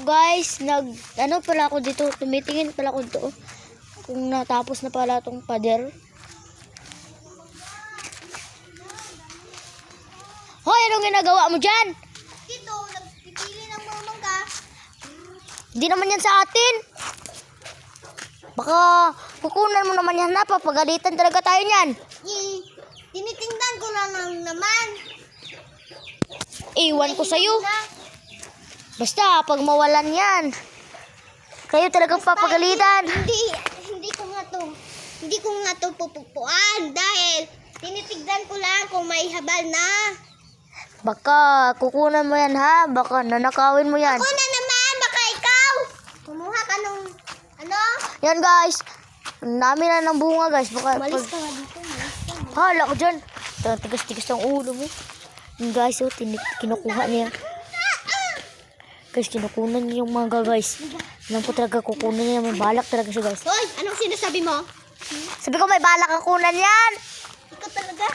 guys, ano pala ako dito, tumitingin pala ako dito. Kung natapos na pala tong pader. Hoy, anong ginagawa mo dyan? Dito, nagpipili ng mga mangga. Hindi naman yan sa atin. Baka kukunan mo naman yan na, papagalitan talaga tayo niyan. Tinitingnan ko lang naman. Iwan ko sa'yo. Basta, pag mawalan yan, kayo talagang papagalitan. Hindi ko nga to pupupuan dahil tinitignan ko lang kung may habal na. Baka kukunan mo yan ha, baka nanakawin mo yan. Ako na naman, baka ikaw. Kumuha ka nung, ano? Yan guys, ang dami na ng bunga guys. Baka, Malis ka nga dito, malis ka. hala ko dyan. Tigas-tigas ng ulo mo. Yung guys, oh, kinukuha niya. Guys, kinukunan niya yung mangga guys. Alam ko talaga kukunan niya. May balak talaga siya guys. Hoy, anong sinasabi mo? Sabi ko may balak ang kunan yan. Ikaw talaga?